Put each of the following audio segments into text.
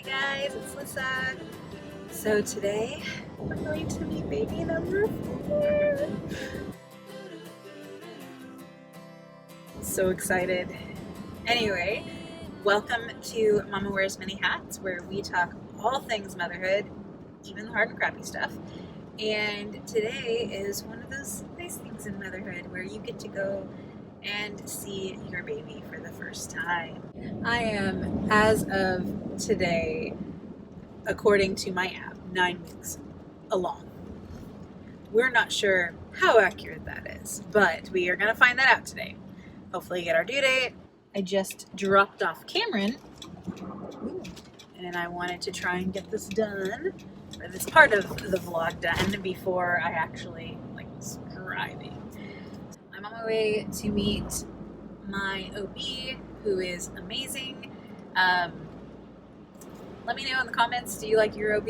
Hey guys, it's Lyssah. So today we're going to meet baby number 4. So excited. Anyway, welcome to Mama Wears Many Hats, where we talk all things motherhood, even the hard and crappy stuff. And today is one of those nice things in motherhood where you get to go and see your baby for the first time. I am, as of today, according to my app, 9 weeks along. We're not sure how accurate that is, but we are going to find that out today. Hopefully get our due date. I just dropped off Cameron, and I wanted to try and get this done, or this part of the vlog done, before I actually was driving. I'm on my way to meet my OB, who is amazing. Let me know in the comments, do you like your OB?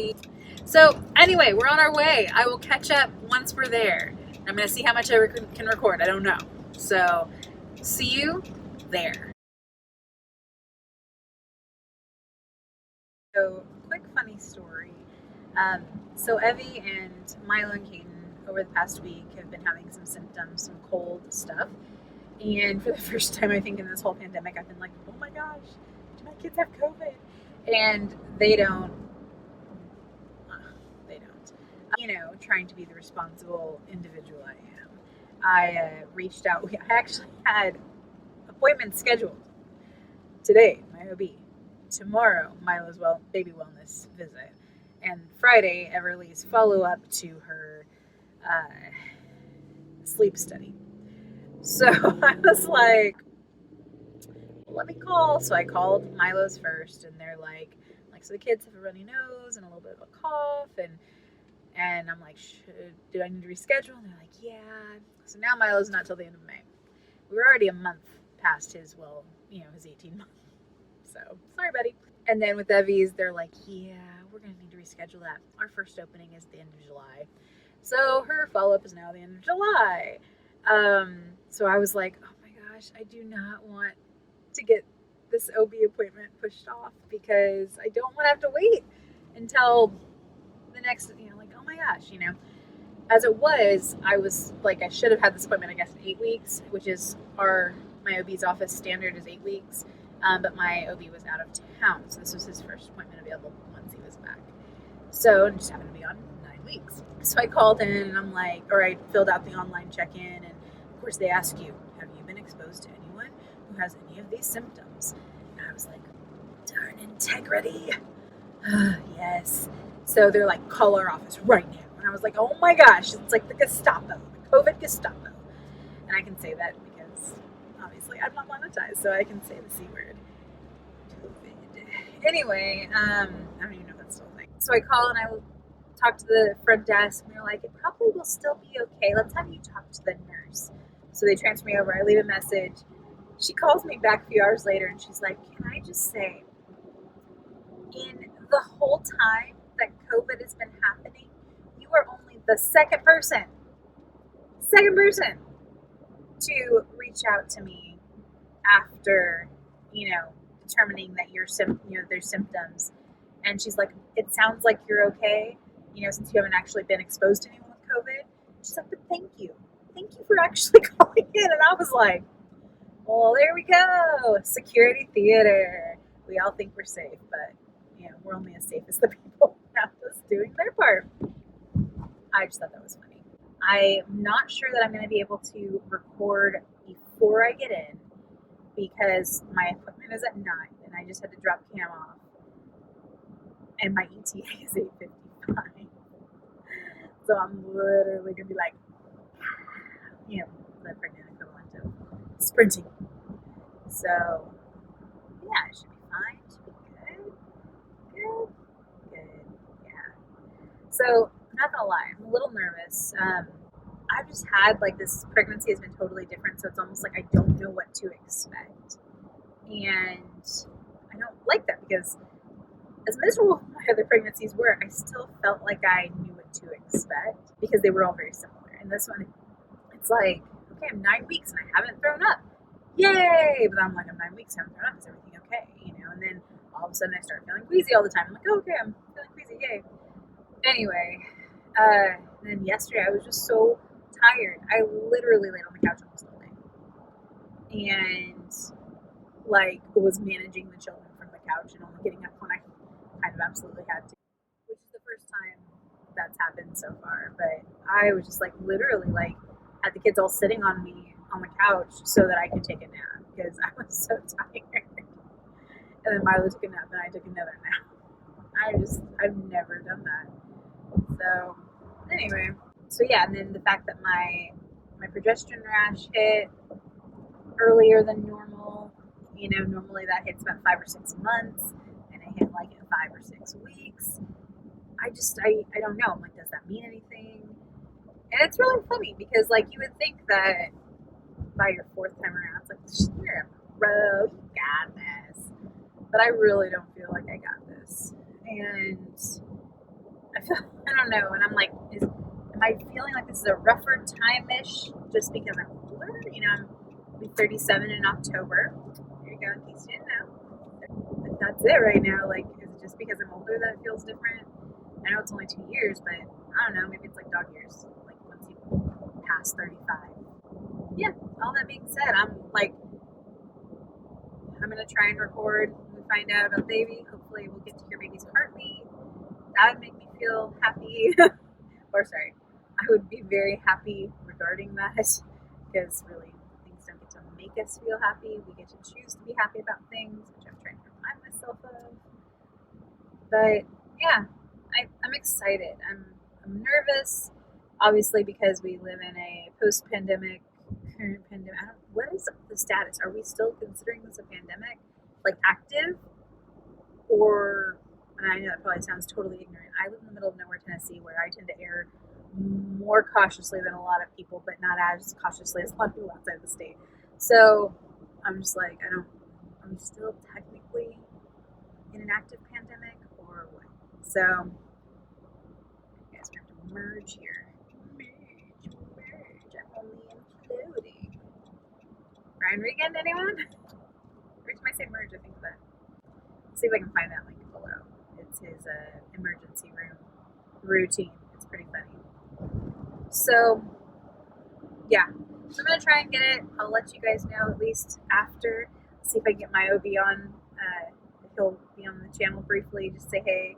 So anyway, we're on our way. I will catch up once we're there. I'm going to see how much I can record. I don't know. So see you there. So quick funny story. So Evie and Milo and Caden over the past week have been having some symptoms, some cold stuff. And for the first time, I think, in this whole pandemic, I've been like, oh my gosh, do my kids have COVID? And they don't. Trying to be the responsible individual I am. I reached out. I actually had appointments scheduled today, my OB. Tomorrow, Milo's baby wellness visit. And Friday, Everly's follow-up to her sleep study. So I was like, well, let me call. So I called Milo's first, and they're like, so the kids have a runny nose and a little bit of a cough, and I'm like, do I need to reschedule? And they're like, yeah. So now Milo's not till the end of May. We were already a month past his 18 months. So sorry, buddy. And then with Evie's, they're like, yeah, we're going to need to reschedule that. Our first opening is the end of July. So her follow-up is now the end of July. So I was like, oh my gosh, I do not want to get this OB appointment pushed off, because I don't want to have to wait until the next, oh my gosh, As it was, I was like, I should have had this appointment, I guess, in 8 weeks, which is my OB's office standard is 8 weeks. But my OB was out of town, so this was his first appointment available once he was back. So it just happened to be on 9 weeks. So I called in, and I filled out the online check-in, and of course they ask you, have you been exposed to anyone who has any of these symptoms? And I was like, darn integrity. Yes. So they're like, call our office right now. And I was like, oh my gosh, it's like the Gestapo, the COVID Gestapo. And I can say that because obviously I'm not monetized, so I can say the C word. COVID. Anyway, I don't even know if that's still a thing. So I call and I talk to the front desk, and they're like, it probably will still be okay. Let's have you talk to the nurse. So they transfer me over. I leave a message. She calls me back a few hours later, and she's like, can I just say, in the whole time that COVID has been happening, you are only the second person to reach out to me after, determining that there's symptoms. And she's like, it sounds like you're okay, since you haven't actually been exposed to anyone with COVID. She's like, but thank you for actually calling in. And I was like, well, there we go. Security theater. We all think we're safe, but we're only as safe as the people around us doing their part. I just thought that was funny. I'm not sure that I'm going to be able to record before I get in, because my appointment is at 9, and I just had to drop Cam off, and my ETA is 8:55. So I'm literally going to be like, the pregnant equivalent of sprinting. So yeah, it should be fine. It should be good. Yeah. So I'm not gonna lie, I'm a little nervous. I've just had this pregnancy has been totally different, so it's almost like I don't know what to expect, and I don't like that, because as miserable as my other pregnancies were, I still felt like I knew what to expect, because they were all very similar. And this one, it's like, okay, I'm 9 weeks and I haven't thrown up. Yay! But I'm like, I'm 9 weeks, I haven't thrown up. Is everything okay? And then all of a sudden I start feeling queasy all the time. I'm like, oh, okay, I'm feeling queasy, yay. Anyway, then yesterday I was just so tired. I literally laid on the couch almost all day. And like was managing the children from the couch and only getting up when I kind of absolutely had to. Which is the first time that's happened so far. But I was just like literally like had the kids all sitting on me on the couch so that I could take a nap because I was so tired. And then Milo took a nap and I took another nap. I've never done that. So anyway, so yeah, and then the fact that my progesterone rash hit earlier than normal, you know, normally that hits about 5 or 6 months, and it hit like in 5 or 6 weeks. I don't know. I'm like, does that mean anything? And it's really funny because like you would think that by your 4th time around, it's like, you're a pro, you got this. But I really don't feel like I got this. And I don't know. And I'm like, am I feeling like this is a rougher time-ish just because I'm older? You know, I'll be 37 in October. There you go, in case you didn't know. But that's it right now. Like, is it just because I'm older that it feels different? I know it's only 2 years, but I don't know. Maybe it's like dog years. Like once you pass 35. Yeah, all that being said, I'm going to try and record when we find out about the baby. Hopefully we'll get to hear baby's heartbeat. That would make me feel happy. Or sorry, I would be very happy regarding that because really things don't get to make us feel happy. We get to choose to be happy about things, which I'm trying to remind myself of. But yeah, I'm excited. I'm nervous, obviously, because we live in a post-pandemic, current pandemic. What is the status? Are we still considering this a pandemic? Like active? Or, and I know that probably sounds totally ignorant, I live in the middle of nowhere, Tennessee, where I tend to err more cautiously than a lot of people, but not as cautiously as a lot of people outside of the state. So I'm just like, are we still technically in an active pandemic or what? So, you guys have to merge here. Merge. I'm only imploding. Ryan Regan, anyone? Every time I say merge, I think of that. Let's see if I can find that link below. It's his emergency room routine. It's pretty funny. So, yeah. So I'm going to try and get it. I'll let you guys know at least after. See if I can get my OB on. He'll be on the channel briefly. Just say hey,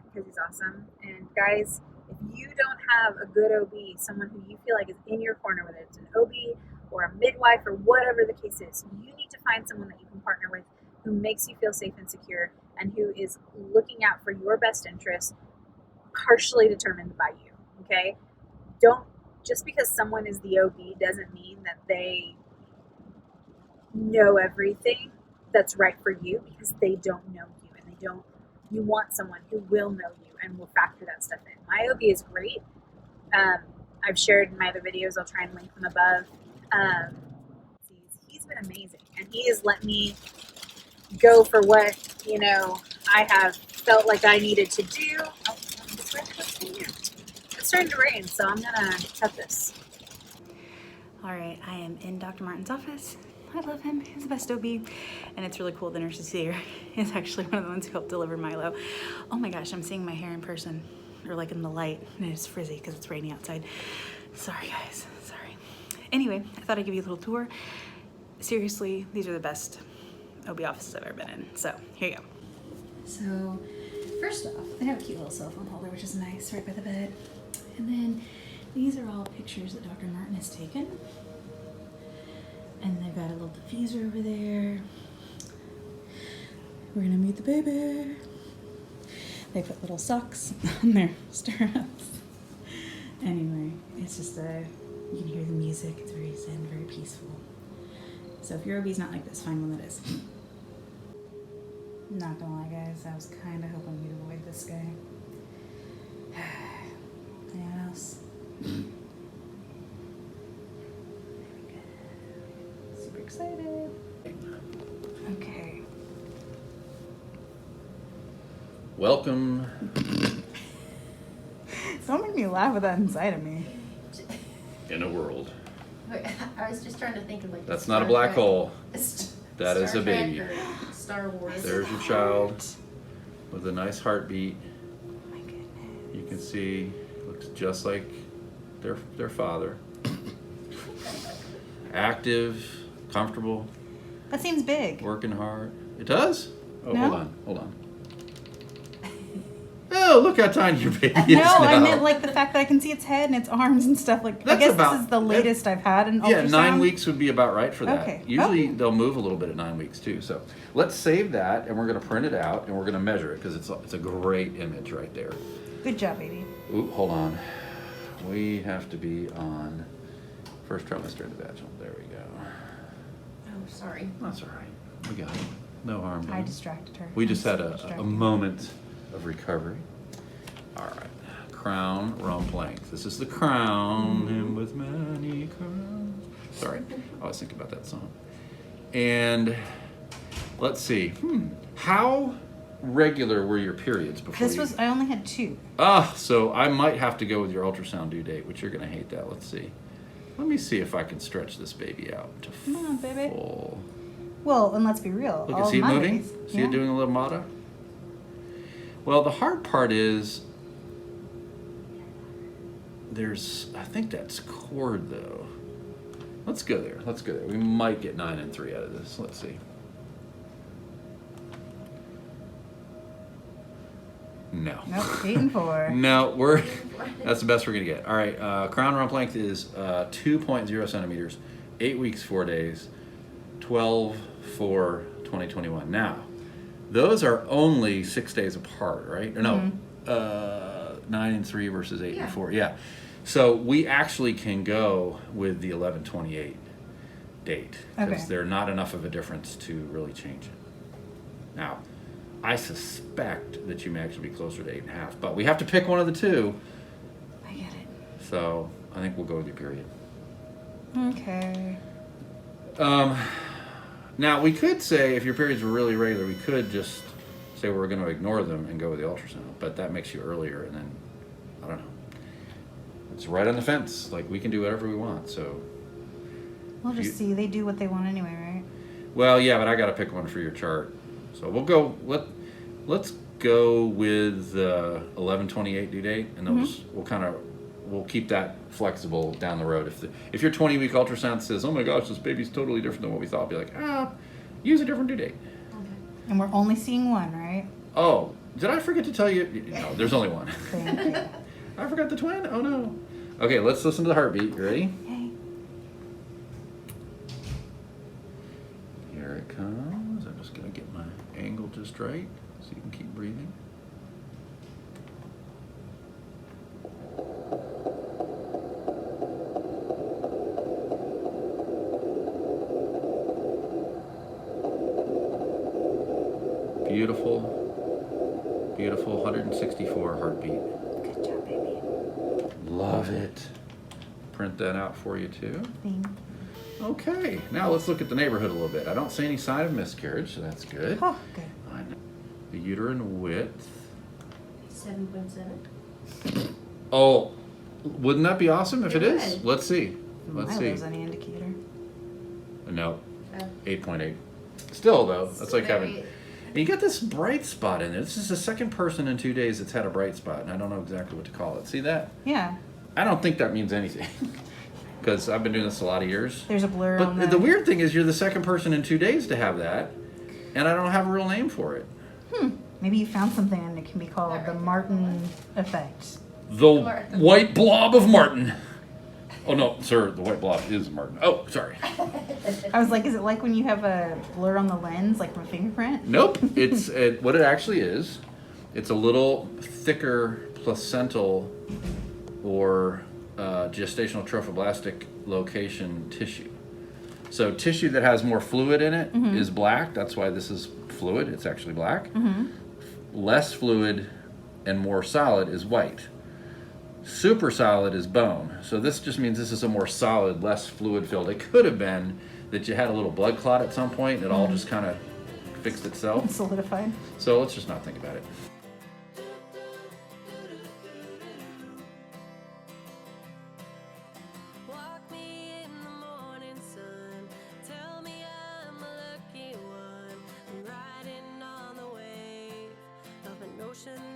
because he's awesome. And guys, if you don't have a good OB, someone who you feel like is in your corner, whether it's an OB or a midwife or whatever the case is, you need to find someone that you can partner with who makes you feel safe and secure and who is looking out for your best interests, partially determined by you, okay? Don't, just because someone is the OB doesn't mean that they know everything that's right for you, because they don't know you and you want someone who will know you and will factor that stuff in. My OB is great. I've shared in my other videos. I'll try and link them above. He's been amazing, and he has let me go for what, you know, I have felt like I needed to do. Oh, it's starting to rain, so I'm gonna cut this. All right, I am in Dr. Martin's office. I love him. He's the best OB, and it's really cool. The nurse is here. He's actually one of the ones who helped deliver Milo. Oh my gosh, I'm seeing my hair in person, or like in the light, and it's frizzy because it's raining outside. Sorry guys, sorry. Anyway, I thought I'd give you a little tour. Seriously, these are the best OB offices I've ever been in. So here you go. So first off, they have a cute little cell phone holder, which is nice, right by the bed. And then these are all pictures that Dr. Martin has taken. And they've got a little diffuser over there. We're gonna meet the baby. They put little socks on their stirrups. Anyway, it's just you can hear the music. It's very zen, very peaceful. So if your OB's not like this, find one that is. Not gonna lie, guys, I was kind of hoping we'd avoid this guy. Anyone else? Super excited. Okay. Welcome. Don't make me laugh with that inside of me. In a world. Wait, I was just trying to think of like. That's not a black hole. That That is a baby. Star Wars. There's your child with a nice heartbeat. Oh my goodness. You can see, looks just like their father. Active, comfortable, That seems big. working hard. It does? Oh, No? hold on. Oh, look how tiny your baby is No, now. I meant like the fact that I can see its head and its arms and stuff. Like, I That's guess about- this is the latest I've had an ultrasound. Yeah, 9 weeks would be about right for that. Okay. Usually Okay. they'll move a little bit at 9 weeks too. So let's save that, and we're going to print it out, and we're going to measure it because it's a great image right there. Good job, baby. Ooh, hold on. We have to be on first trimester and vaginal. There we go. Oh, sorry. That's all right. We got it. No harm I done. distracted her. We just I'm had so a distracted. moment of recovery. All right. Crown, rump length. This is the crown, him with many crowns. Sorry, I was thinking about that song. And let's see. How regular were your periods before This was, I only had 2. So I might have to go with your ultrasound due date, which you're going to hate that. Let's see. Let me see if I can stretch this baby out to Come on, baby. full. Well, and let's be real. Look, all see it my moving? babies- See yeah. it doing a little mata? Well, the hard part is I think that's cord though. Let's go there. We might get 9 and 3 out of this. Let's see. No. Nope, 8 and 4. No, that's the best we're gonna get. All right, crown rump length is 2.0 centimeters, 8 weeks, 4 days, 12/4/2021. Now, those are only 6 days apart, right? Or no, 9 and 3 versus 8 and 4. Yeah. So we actually can go with the 11/28 date because Okay. they're not enough of a difference to really change it. Now, I suspect that you may actually be closer to 8.5, but we have to pick one of the two. I get it. So I think we'll go with your period. Okay. Now we could say if your periods were really regular, we could just say we're going to ignore them and go with the ultrasound, but that makes you earlier, and then I don't know. It's right on the fence. Like we can do whatever we want. So, We'll just see. They do what they want anyway, right? well, yeah, but I got to pick one for your chart. So we'll go. Let's go with 11/28 due date, and then we'll keep that flexible down the road. If your 20-week ultrasound says, "Oh my gosh, this baby's totally different than what we thought," be like, use a different due date. And we're only seeing one, right? Oh, did I forget to tell you? No, there's only one. Thank you. I forgot the twin. Oh no. Okay, let's listen to the heartbeat. You ready? Okay. Here it comes. I'm just gonna get my angle just right so you can keep breathing. Beautiful, beautiful 164 heartbeat. Good job, baby. Love it. Print that out for you too. Thank you. Okay, now let's look at the neighborhood a little bit. I don't see any sign of miscarriage, so that's good. Oh, good. I know. The uterine width. 7.7. Oh, wouldn't that be awesome if it It is? would. Let's see. Let's see. Milo's any indicator. No, Oh. 8.8. Still though, that's like having. Very- And you got this bright spot in there. This is the second person in 2 days that's had a bright spot, and I don't know exactly what to call it. See that? Yeah. I don't think that means anything, because I've been doing this a lot of years. There's a blur on But the weird thing is, you're the second person in 2 days to have that, and I don't have a real name for it. Maybe you found something and it can be called the Martin effect. The Martin. white blob of Martin. Oh no, sir, the white blob is Martin. Oh, sorry. I was like, is it like when you have a blur on the lens, like from a fingerprint? Nope. It's what it actually is. It's a little thicker placental or gestational trophoblastic location tissue. So tissue that has more fluid in it is black. That's why this is fluid. It's actually black. Less fluid and more solid is white. Super solid is bone. So this just means this is a more solid, less fluid filled. It could have been that you had a little blood clot at some point and it all just kind of fixed itself. Solidified. So let's just not think about it. Walk me in the morning sun. Tell me I'm a lucky one. I'm right emotion